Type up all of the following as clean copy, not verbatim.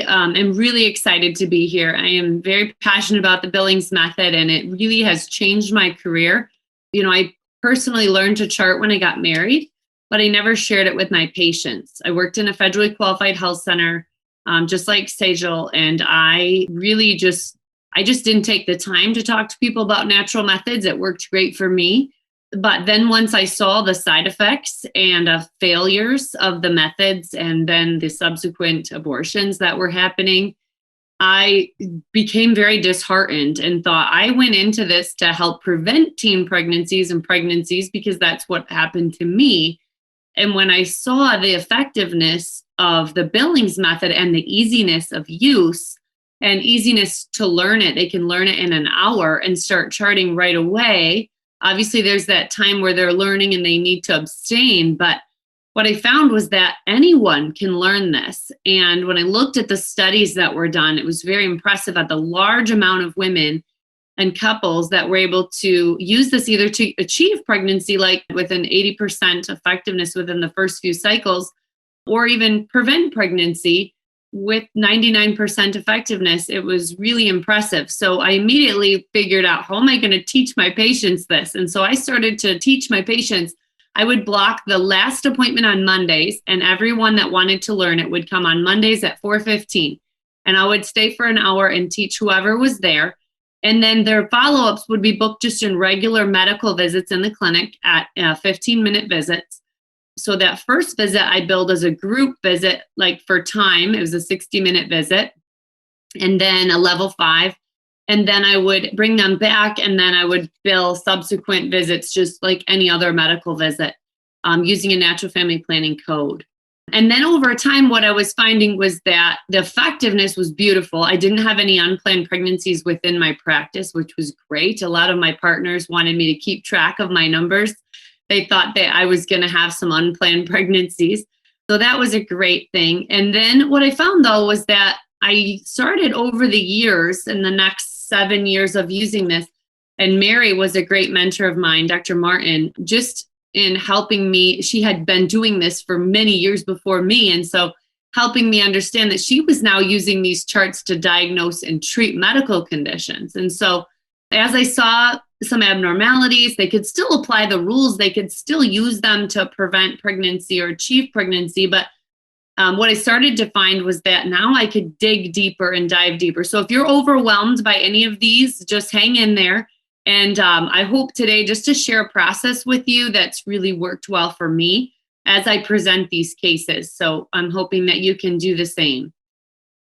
am really excited to be here. I am very passionate about the Billings method, and it really has changed my career. I personally learned to chart when I got married, but I never shared it with my patients. I worked in a federally qualified health center, just like Sejal, and I just didn't take the time to talk to people about natural methods. It worked great for me. But then once I saw the side effects and failures of the methods and then the subsequent abortions that were happening, I became very disheartened and thought I went into this to help prevent teen pregnancies and pregnancies because that's what happened to me. And when I saw the effectiveness of the Billings method and the easiness of use and easiness to learn it, they can learn it in an hour and start charting right away. Obviously, there's that time where they're learning and they need to abstain. But what I found was that anyone can learn this. And when I looked at the studies that were done, it was very impressive at the large amount of women and couples that were able to use this either to achieve pregnancy, like with an 80% effectiveness within the first few cycles, or even prevent pregnancy with 99% effectiveness. It was really impressive. So I immediately figured out, how am I going to teach my patients this? And so I started to teach my patients. I would block the last appointment on Mondays, and everyone that wanted to learn it would come on Mondays at 4:15. And I would stay for an hour and teach whoever was there. And then their follow-ups would be booked just in regular medical visits in the clinic at 15-minute visits. So that first visit I billed as a group visit, like for time. It was a 60-minute visit, and then a level 5. And then I would bring them back, and then I would bill subsequent visits just like any other medical visit, using a natural family planning code. And then over time, what I was finding was that the effectiveness was beautiful. I didn't have any unplanned pregnancies within my practice, which was great. A lot of my partners wanted me to keep track of my numbers. They thought that I was going to have some unplanned pregnancies. So that was a great thing. And then what I found, though, was that I started over the years, in the next 7 years of using this, and Mary was a great mentor of mine, Dr. Martin, just in helping me. She had been doing this for many years before me. And so helping me understand that she was now using these charts to diagnose and treat medical conditions. And so as I saw some abnormalities, they could still apply the rules. They could still use them to prevent pregnancy or achieve pregnancy. But what I started to find was that now I could dig deeper and dive deeper. So if you're overwhelmed by any of these, just hang in there. And I hope today just to share a process with you that's really worked well for me as I present these cases. So I'm hoping that you can do the same.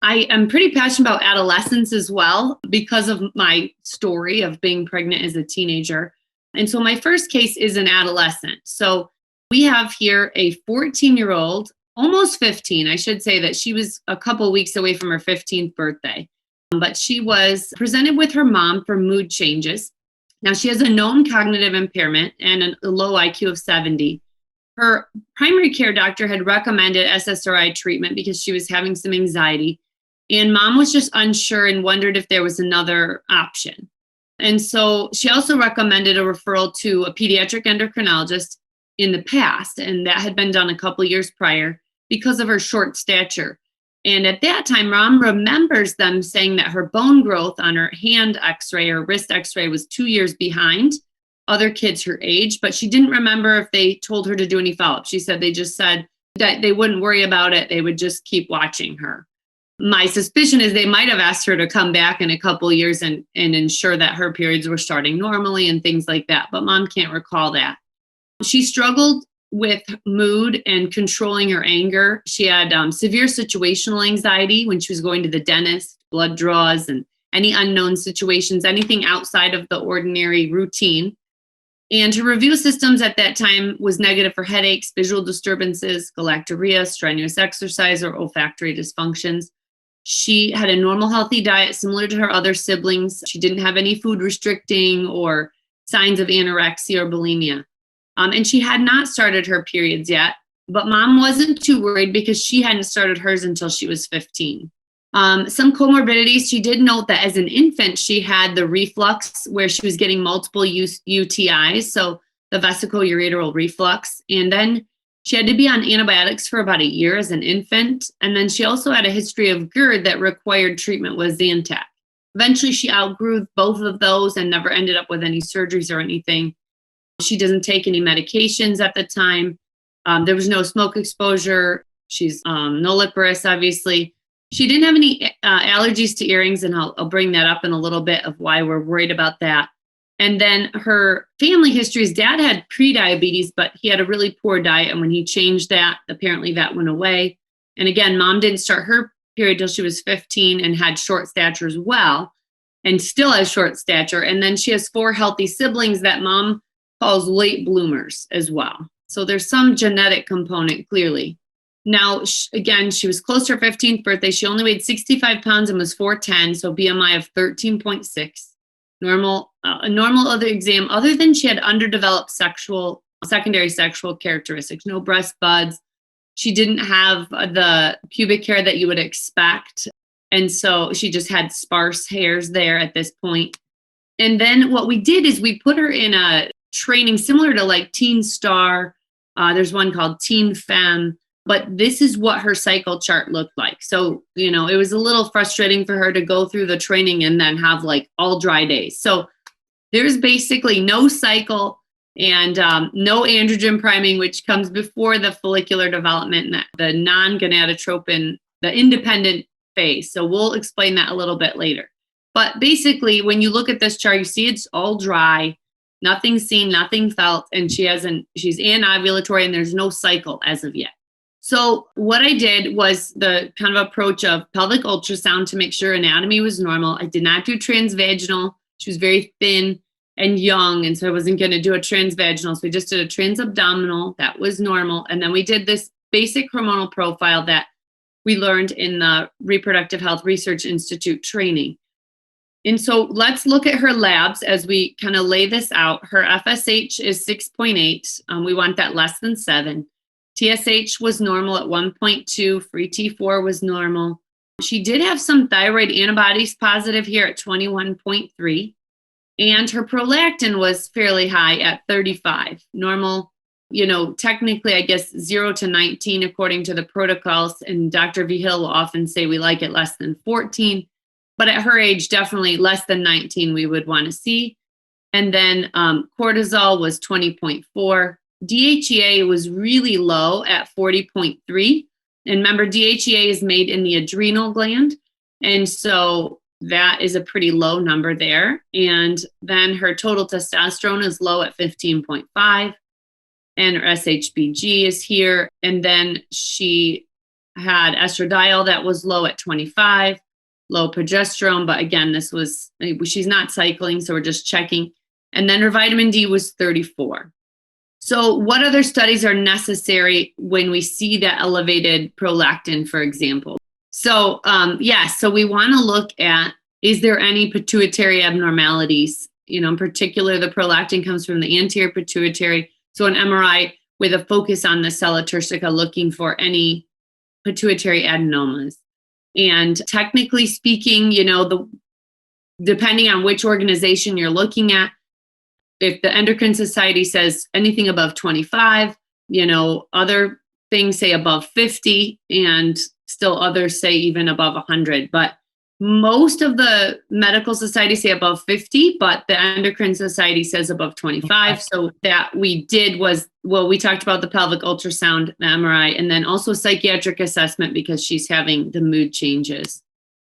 I am pretty passionate about adolescence as well because of my story of being pregnant as a teenager. And so my first case is an adolescent. So we have here a 14-year-old, almost 15. I should say that she was a couple weeks away from her 15th birthday. But she was presented with her mom for mood changes. Now, she has a known cognitive impairment and a low IQ of 70. Her primary care doctor had recommended SSRI treatment because she was having some anxiety. And mom was just unsure and wondered if there was another option. And so she also recommended a referral to a pediatric endocrinologist in the past. And that had been done a couple years prior because of her short stature. And at that time, mom remembers them saying that her bone growth on her hand x-ray or wrist x-ray was 2 years behind other kids her age, but she didn't remember if they told her to do any follow-up. She said they just said that they wouldn't worry about it. They would just keep watching her. My suspicion is they might have asked her to come back in a couple of years and ensure that her periods were starting normally and things like that. But mom can't recall that. She struggled with mood and controlling her anger. She had severe situational anxiety when she was going to the dentist, blood draws, and any unknown situations, anything outside of the ordinary routine. And her review systems at that time was negative for headaches, visual disturbances, galactorrhea, strenuous exercise, or olfactory dysfunctions. She had a normal, healthy diet similar to her other siblings. She didn't have any food restricting or signs of anorexia or bulimia. And she had not started her periods yet, but mom wasn't too worried because she hadn't started hers until she was 15. Some comorbidities, she did note that as an infant, she had the reflux where she was getting multiple UTIs, so the vesicoureteral reflux. And then She had to be on antibiotics for about a year as an infant. And then she also had a history of GERD that required treatment with Zantac. Eventually, she outgrew both of those and never ended up with any surgeries or anything. She doesn't take any medications at the time. There was no smoke exposure. She's nulliparous, obviously. She didn't have any allergies to earrings, and I'll bring that up in a little bit of why we're worried about that. And then her family history, his dad had pre-diabetes, but he had a really poor diet. And when he changed that, apparently that went away. And again, mom didn't start her period till she was 15 and had short stature as well, and still has short stature. And then she has 4 healthy siblings that mom calls late bloomers as well. So there's some genetic component clearly. Now, again, she was close to her 15th birthday. She only weighed 65 pounds and was 4'10", so BMI of 13.6. Normal, a normal other exam, other than she had underdeveloped secondary sexual characteristics, no breast buds. She didn't have the pubic hair that you would expect. And so she just had sparse hairs there at this point. And then what we did is we put her in a training similar to like Teen Star. There's one called Teen FEMM. But this is what her cycle chart looked like. So, it was a little frustrating for her to go through the training and then have like all dry days. So there's basically no cycle and no androgen priming, which comes before the follicular development, and the non-gonadotropin, the independent phase. So we'll explain that a little bit later. But basically, when you look at this chart, you see it's all dry, nothing seen, nothing felt, and she's anovulatory and there's no cycle as of yet. So what I did was the kind of approach of pelvic ultrasound to make sure anatomy was normal. I did not do transvaginal. She was very thin and young, and so I wasn't going to do a transvaginal. So we just did a transabdominal. That was normal. And then we did this basic hormonal profile that we learned in the Reproductive Health Research Institute training. And so let's look at her labs as we kind of lay this out. Her FSH is 6.8. We want that less than 7. TSH was normal at 1.2. Free T4 was normal. She did have some thyroid antibodies positive here at 21.3. And her prolactin was fairly high at 35. Normal, technically, I guess 0 to 19 according to the protocols. And Dr. Vigil will often say we like it less than 14. But at her age, definitely less than 19 we would want to see. And then cortisol was 20.4. DHEA was really low at 40.3. And remember, DHEA is made in the adrenal gland. And so that is a pretty low number there. And then her total testosterone is low at 15.5. And her SHBG is here. And then she had estradiol that was low at 25, low progesterone. But again, she's not cycling, so we're just checking. And then her vitamin D was 34. So what other studies are necessary when we see that elevated prolactin, for example? So so we want to look at, is there any pituitary abnormalities? In particular, the prolactin comes from the anterior pituitary. So an MRI with a focus on the sella turcica looking for any pituitary adenomas. And technically speaking, depending on which organization you're looking at, if the Endocrine Society says anything above 25, other things say above 50, and still others say even above 100. But most of the medical societies say above 50, but the Endocrine Society says above 25. So that we did was, we talked about the pelvic ultrasound, the MRI, and then also psychiatric assessment because she's having the mood changes.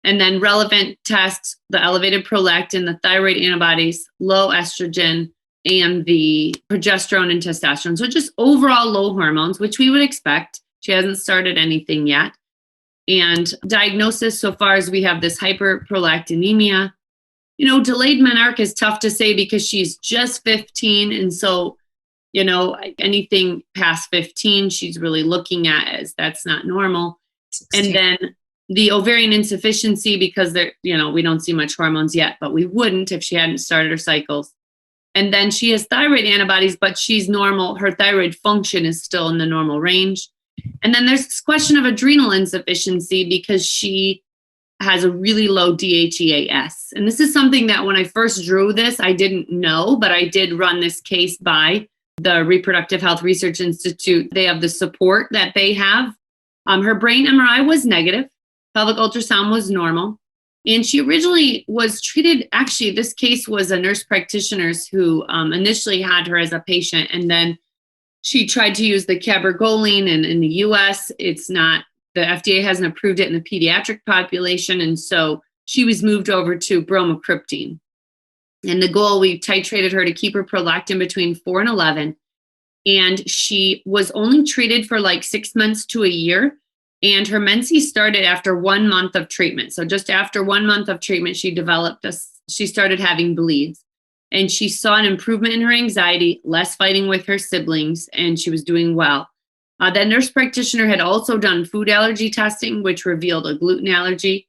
And then relevant tests, the elevated prolactin, the thyroid antibodies, low estrogen, and the progesterone and testosterone. So just overall low hormones, which we would expect. She hasn't started anything yet. And diagnosis, so far as we have this hyperprolactinemia. Delayed menarche is tough to say because she's just 15. And so, anything past 15, she's really looking at as that's not normal. 16. And then the ovarian insufficiency, because we don't see much hormones yet, but we wouldn't if she hadn't started her cycles. And then she has thyroid antibodies, but she's normal. Her thyroid function is still in the normal range. And then there's this question of adrenal insufficiency because she has a really low DHEAS. And this is something that when I first drew this, I didn't know, but I did run this case by the Reproductive Health Research Institute, they have the support that they have. Her brain MRI was negative. Pelvic ultrasound was normal. And she originally was treated, actually, this case was a nurse practitioner who initially had her as a patient. And then she tried to use the cabergoline, and in the US, it's not, the FDA hasn't approved it in the pediatric population. And so she was moved over to bromocriptine. And the goal, we titrated her to keep her prolactin between 4 and 11. And she was only treated for like 6 months to a year. And her menses started after 1 month of treatment. So just after 1 month of treatment, she started having bleeds. And she saw an improvement in her anxiety, less fighting with her siblings, and she was doing well. That nurse practitioner had also done food allergy testing, which revealed a gluten allergy.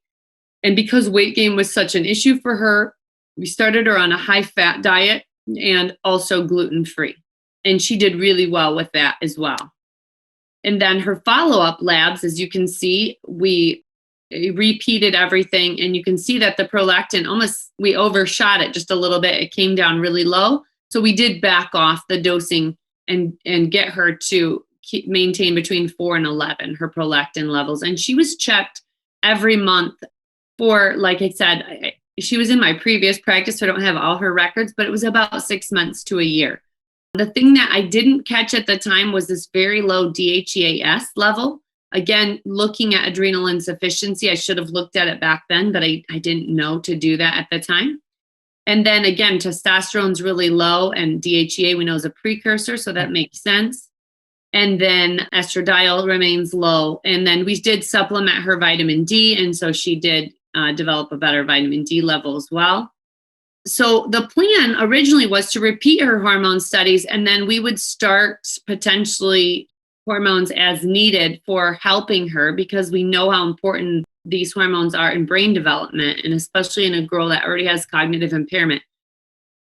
And because weight gain was such an issue for her, we started her on a high-fat diet and also gluten-free. And she did really well with that as well. And then her follow-up labs, as you can see, we repeated everything. And you can see that the prolactin we overshot it just a little bit. It came down really low. So we did back off the dosing and get her to maintain between 4 and 11, her prolactin levels. And she was checked every month for, like I said, she was in my previous practice, so I don't have all her records, but it was about 6 months to a year. The thing that I didn't catch at the time was this very low DHEAS level. Again, looking at adrenal insufficiency, I should have looked at it back then, but I didn't know to do that at the time. And then again, testosterone's really low, and DHEA we know is a precursor, so that makes sense. And then estradiol remains low. And then we did supplement her vitamin D, and so she did develop a better vitamin D level as well. So the plan originally was to repeat her hormone studies, and then we would start potentially hormones as needed for helping her, because we know how important these hormones are in brain development, and especially in a girl that already has cognitive impairment.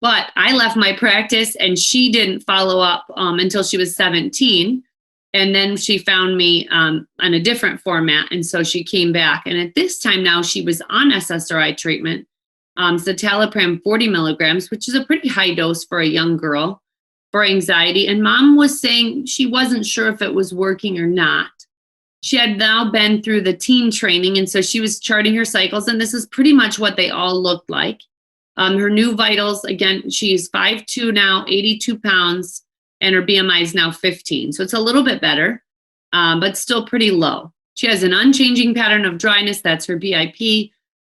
But I left my practice and she didn't follow up until she was 17. And then she found me on a different format. And so she came back. And at this time now she was on SSRI treatment, citalopram 40 milligrams, which is a pretty high dose for a young girl for anxiety. And mom was saying she wasn't sure if it was working or not. She had now been through the teen training. And so she was charting her cycles. And this is pretty much what they all looked like. Her new vitals, again, she's 5'2" now, 82 pounds, and her BMI is now 15. So it's a little bit better, but still pretty low. She has an unchanging pattern of dryness. That's her BIP.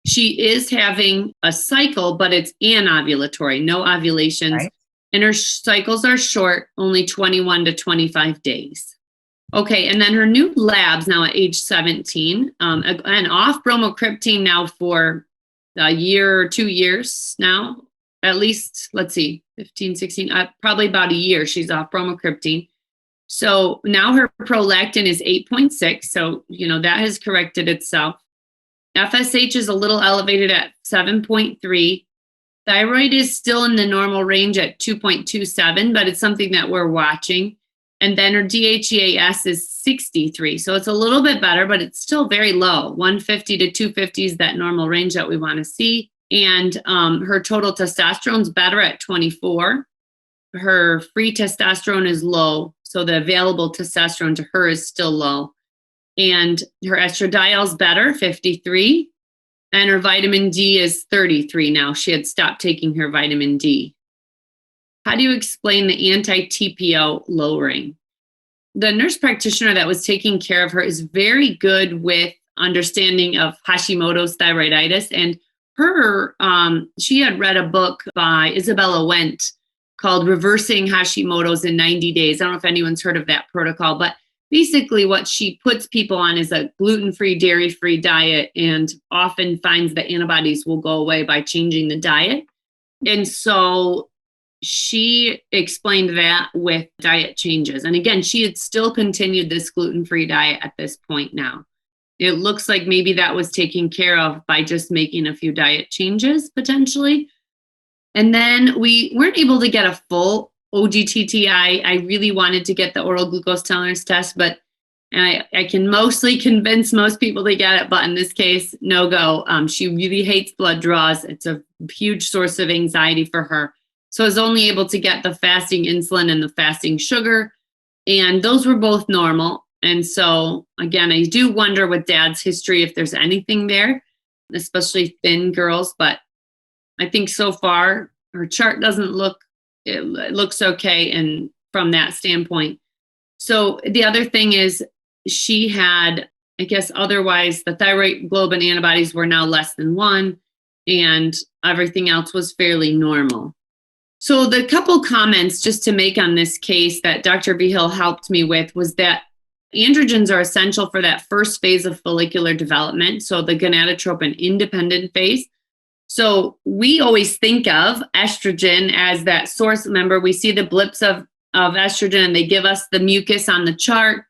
She is having a cycle, but it's anovulatory, no ovulations. Right. And her cycles are short, only 21 to 25 days. Okay, and then her new labs now at age 17, and off bromocriptine now for a year or 2 years now, at least, let's see, 15, 16, probably about a year she's off bromocriptine. So now her prolactin is 8.6. So, that has corrected itself. FSH is a little elevated at 7.3. Thyroid is still in the normal range at 2.27, but it's something that we're watching. And then her DHEAS is 63. So it's a little bit better, but it's still very low. 150 to 250 is that normal range that we want to see. And her total testosterone is better at 24. Her free testosterone is low. So the available testosterone to her is still low. And her estradiol is better, 53. And her vitamin D is 33 now. She had stopped taking her vitamin D. How do you explain the anti-TPO lowering? The nurse practitioner that was taking care of her is very good with understanding of Hashimoto's thyroiditis. And she had read a book by Isabella Wendt called Reversing Hashimoto's in 90 Days. I don't know if anyone's heard of that protocol, but basically what she puts people on is a gluten-free, dairy-free diet, and often finds that antibodies will go away by changing the diet. And so she explained that with diet changes. And again, she had still continued this gluten-free diet at this point now. It looks like maybe that was taken care of by just making a few diet changes potentially. And then we weren't able to get a full OGTT. I really wanted to get the oral glucose tolerance test, but I can mostly convince most people to get it, but in this case, no go. She really hates blood draws. It's a huge source of anxiety for her. So I was only able to get the fasting insulin and the fasting sugar, and those were both normal. And so again, I do wonder with dad's history if there's anything there, especially thin girls, but I think so far her chart doesn't look, it looks okay. And from that standpoint. So the other thing is she had, I guess, otherwise the thyroid globin antibodies were now less than 1 and everything else was fairly normal. So the couple comments just to make on this case that Dr. Behill helped me with was that androgens are essential for that first phase of follicular development. So the gonadotropin independent phase. So we always think of estrogen as that source. Remember, we see the blips of estrogen and they give us the mucus on the chart.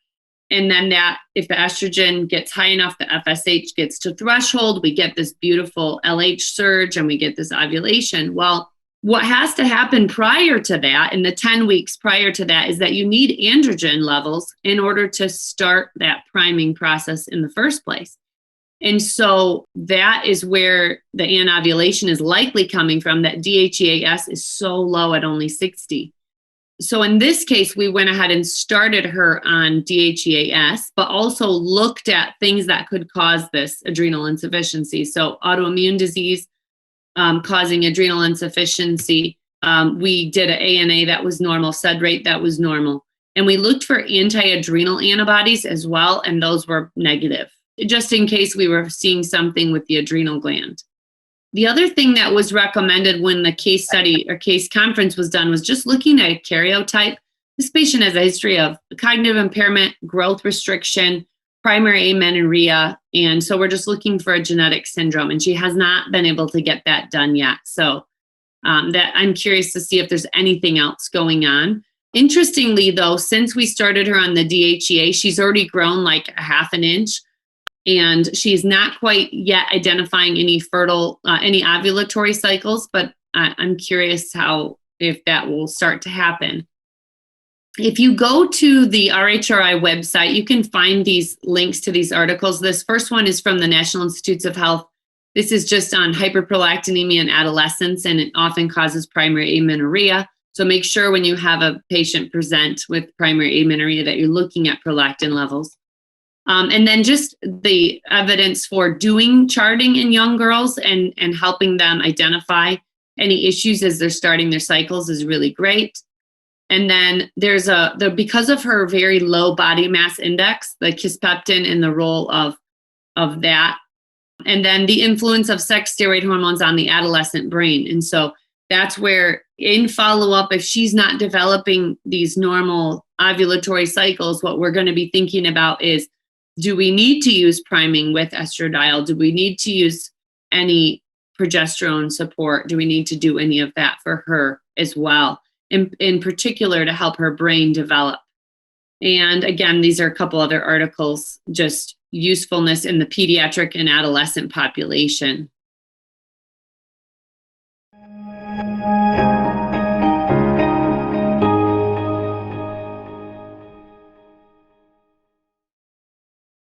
And then that if the estrogen gets high enough, the FSH gets to threshold, we get this beautiful LH surge and we get this ovulation. Well, what has to happen prior to that, in the 10 weeks prior to that, is that you need androgen levels in order to start that priming process in the first place. And so that is where the anovulation is likely coming from, that DHEAS is so low at only 60. So in this case, we went ahead and started her on DHEAS, but also looked at things that could cause this adrenal insufficiency. So autoimmune disease causing adrenal insufficiency. We did an ANA that was normal, SUD rate that was normal. And we looked for anti-adrenal antibodies as well, and those were negative, just in case we were seeing something with the adrenal gland. The other thing that was recommended when the case study or case conference was done was just looking at a karyotype. This patient has a history of cognitive impairment, growth restriction, primary amenorrhea, and so we're just looking for a genetic syndrome, and she has not been able to get that done yet. So that I'm curious to see if there's anything else going on. Interestingly, though, since we started her on the DHEA, she's already grown like a half an inch. And she's not quite yet identifying any any ovulatory cycles, but I'm curious if that will start to happen. If you go to the RHRI website, you can find these links to these articles. This first one is from the National Institutes of Health. This is just on hyperprolactinemia in adolescents, and it often causes primary amenorrhea. So make sure when you have a patient present with primary amenorrhea that you're looking at prolactin levels. And then just the evidence for doing charting in young girls and helping them identify any issues as they're starting their cycles is really great. And then there's because of her very low body mass index, the kisspeptin and the role of that. And then the influence of sex steroid hormones on the adolescent brain. And so that's where in follow-up, if she's not developing these normal ovulatory cycles, what we're going to be thinking about is, do we need to use priming with estradiol? Do we need to use any progesterone support? Do we need to do any of that for her as well, in particular to help her brain develop? And again, these are a couple other articles, just usefulness in the pediatric and adolescent population.